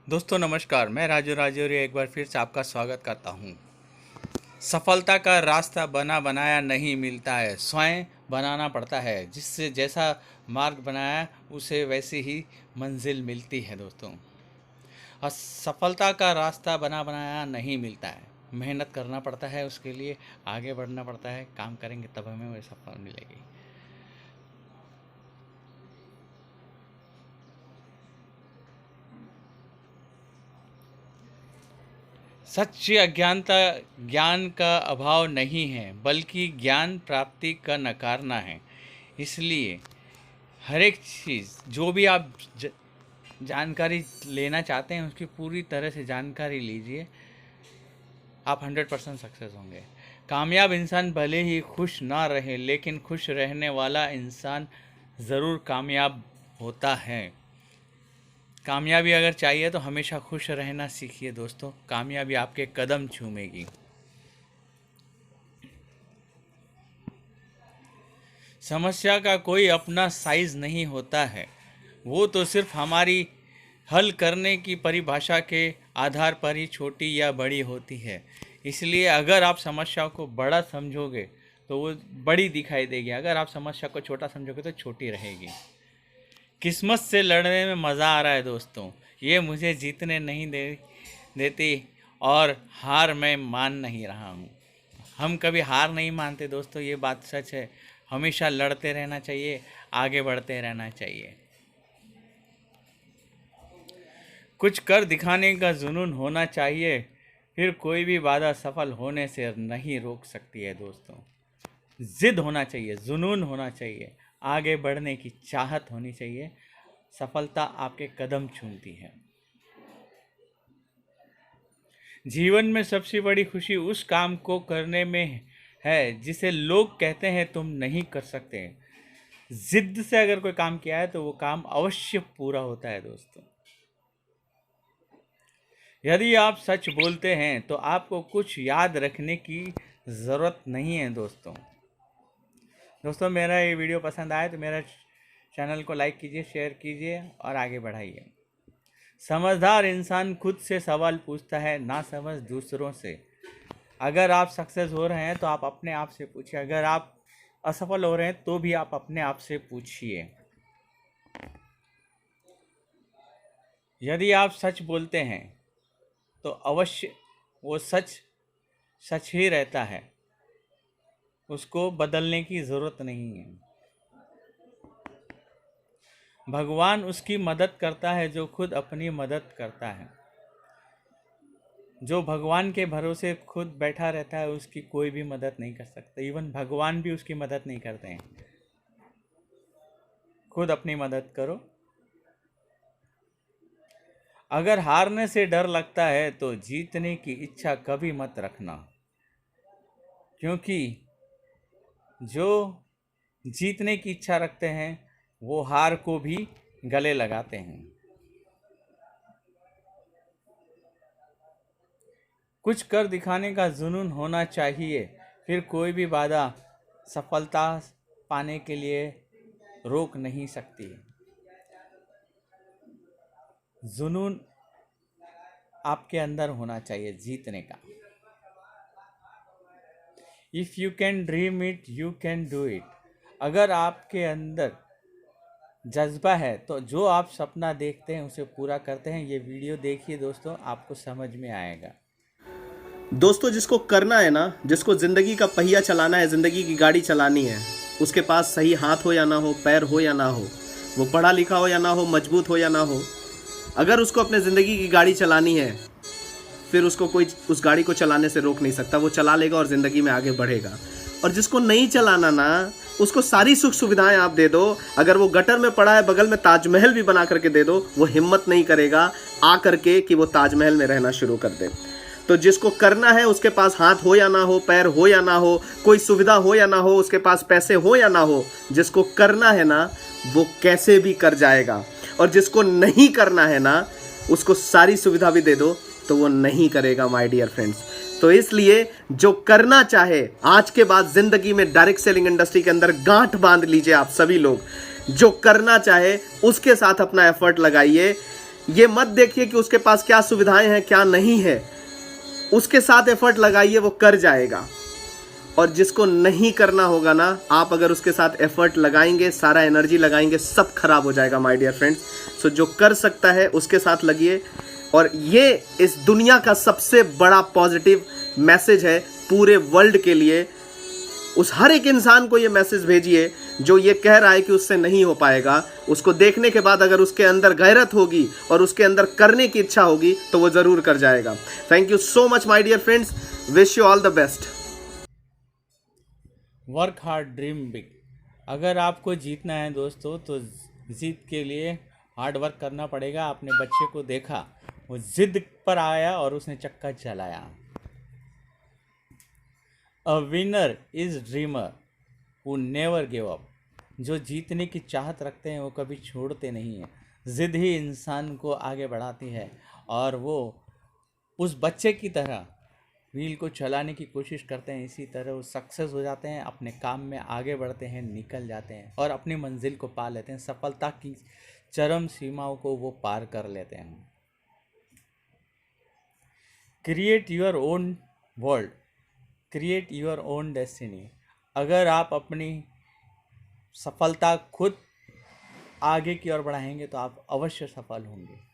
दोस्तों नमस्कार, मैं राजू राजौरी एक बार फिर से आपका स्वागत करता हूँ। सफलता का रास्ता बना बनाया नहीं मिलता है, स्वयं बनाना पड़ता है। जिससे जैसा मार्ग बनाया उसे वैसी ही मंजिल मिलती है दोस्तों। और सफलता का रास्ता बना बनाया नहीं मिलता है, मेहनत करना पड़ता है, उसके लिए आगे बढ़ना पड़ता है। काम करेंगे तब हमें वह सफल मिलेगी। सच्ची अज्ञानता ज्ञान का अभाव नहीं है, बल्कि ज्ञान प्राप्ति का नकारना है। इसलिए हर एक चीज़ जो भी आप जानकारी लेना चाहते हैं उसकी पूरी तरह से जानकारी लीजिए, आप 100% सक्सेस होंगे। कामयाब इंसान भले ही खुश ना रहे, लेकिन खुश रहने वाला इंसान ज़रूर कामयाब होता है। कामयाबी अगर चाहिए तो हमेशा खुश रहना सीखिए दोस्तों, कामयाबी आपके कदम चूमेगी। समस्या का कोई अपना साइज नहीं होता है, वो तो सिर्फ हमारी हल करने की परिभाषा के आधार पर ही छोटी या बड़ी होती है। इसलिए अगर आप समस्या को बड़ा समझोगे तो वो बड़ी दिखाई देगी, अगर आप समस्या को छोटा समझोगे तो छोटी रहेगी। किस्मत से लड़ने में मज़ा आ रहा है दोस्तों, ये मुझे जीतने नहीं देती और हार मैं मान नहीं रहा हूँ। हम कभी हार नहीं मानते दोस्तों, ये बात सच है। हमेशा लड़ते रहना चाहिए, आगे बढ़ते रहना चाहिए। कुछ कर दिखाने का जुनून होना चाहिए, फिर कोई भी बाधा सफल होने से नहीं रोक सकती है दोस्तों। जिद होना चाहिए, जुनून होना चाहिए, आगे बढ़ने की चाहत होनी चाहिए। सफलता आपके कदम चूमती है। जीवन में सबसे बड़ी खुशी उस काम को करने में है जिसे लोग कहते हैं तुम नहीं कर सकते। जिद से अगर कोई काम किया है तो वो काम अवश्य पूरा होता है दोस्तों। यदि आप सच बोलते हैं तो आपको कुछ याद रखने की ज़रूरत नहीं है दोस्तों। मेरा ये वीडियो पसंद आए तो मेरा चैनल को लाइक कीजिए, शेयर कीजिए और आगे बढ़ाइए। समझदार इंसान खुद से सवाल पूछता है, ना समझ दूसरों से। अगर आप सक्सेस हो रहे हैं तो आप अपने आप से पूछिए, अगर आप असफल हो रहे हैं तो भी आप अपने आप से पूछिए। यदि आप सच बोलते हैं तो अवश्य वो सच सच ही रहता है, उसको बदलने की ज़रूरत नहीं है। भगवान उसकी मदद करता है जो खुद अपनी मदद करता है। जो भगवान के भरोसे खुद बैठा रहता है उसकी कोई भी मदद नहीं कर सकता। इवन भगवान भी उसकी मदद नहीं करते हैं। खुद अपनी मदद करो। अगर हारने से डर लगता है तो जीतने की इच्छा कभी मत रखना, क्योंकि जो जीतने की इच्छा रखते हैं वो हार को भी गले लगाते हैं। कुछ कर दिखाने का जुनून होना चाहिए, फिर कोई भी बाधा सफलता पाने के लिए रोक नहीं सकती। जुनून आपके अंदर होना चाहिए जीतने का। If you can dream it you can do it. अगर आपके अंदर जज्बा है तो जो आप सपना देखते हैं उसे पूरा करते हैं। ये वीडियो देखिए दोस्तों, आपको समझ में आएगा। दोस्तों, जिसको करना है ना, जिसको ज़िंदगी का पहिया चलाना है, ज़िंदगी की गाड़ी चलानी है, उसके पास सही हाथ हो या ना हो, पैर हो या ना हो, वो पढ़ा लिखा हो या ना हो, मजबूत हो या ना हो, अगर उसको अपने ज़िंदगी की गाड़ी चलानी है फिर उसको कोई उस गाड़ी को चलाने से रोक नहीं सकता। वो चला लेगा और ज़िंदगी में आगे बढ़ेगा। और जिसको नहीं चलाना ना, उसको सारी सुख सुविधाएं आप दे दो, अगर वो गटर में पड़ा है बगल में ताजमहल भी बना करके दे दो, वो हिम्मत नहीं करेगा आ करके कि वो ताजमहल में रहना शुरू कर दे। तो जिसको करना है उसके पास हाथ हो या ना हो, पैर हो या ना हो, कोई सुविधा हो या ना हो, उसके पास पैसे हो या ना हो, जिसको करना है ना वो कैसे भी कर जाएगा। और जिसको नहीं करना है ना, उसको सारी सुविधा भी दे दो तो वो नहीं करेगा माय डियर फ्रेंड्स। तो इसलिए जो करना चाहे, आज के बाद जिंदगी में डायरेक्ट सेलिंग इंडस्ट्री के अंदर गांठ बांध लीजिए आप सभी लोग। जो करना चाहे उसके साथ अपना एफर्ट लगाइए। ये मत देखिए कि उसके पास क्या सुविधाएं हैं क्या नहीं है, उसके साथ एफर्ट लगाइए, वो कर जाएगा। और जिसको नहीं करना होगा ना, आप अगर उसके साथ एफर्ट लगाएंगे, सारा एनर्जी लगाएंगे, सब खराब हो जाएगा माय डियर फ्रेंड्स। सो जो कर सकता है उसके साथ लगिए। और ये इस दुनिया का सबसे बड़ा पॉजिटिव मैसेज है पूरे वर्ल्ड के लिए। उस हर एक इंसान को ये मैसेज भेजिए जो ये कह रहा है कि उससे नहीं हो पाएगा। उसको देखने के बाद अगर उसके अंदर गैरत होगी और उसके अंदर करने की इच्छा होगी तो वो ज़रूर कर जाएगा। Thank you so much my dear friends, wish you all the best. Work hard dream big. अगर आपको जीतना है दोस्तों तो जीत के लिए हार्ड वर्क करना पड़ेगा। आपने बच्चे को देखा, वो जिद पर आया और उसने चक्का चलाया। A winner is dreamer who never give up. जो जीतने की चाहत रखते हैं वो कभी छोड़ते नहीं हैं। जिद ही इंसान को आगे बढ़ाती है और वो उस बच्चे की तरह व्हील को चलाने की कोशिश करते हैं। इसी तरह वो सक्सेस हो जाते हैं, अपने काम में आगे बढ़ते हैं, निकल जाते हैं और अपनी मंजिल को पा लेते हैं। सफलता की चरम सीमाओं को वो पार कर लेते हैं। Create your own world, create your own destiny. अगर आप अपनी सफलता खुद आगे की ओर बढ़ाएंगे तो आप अवश्य सफल होंगे।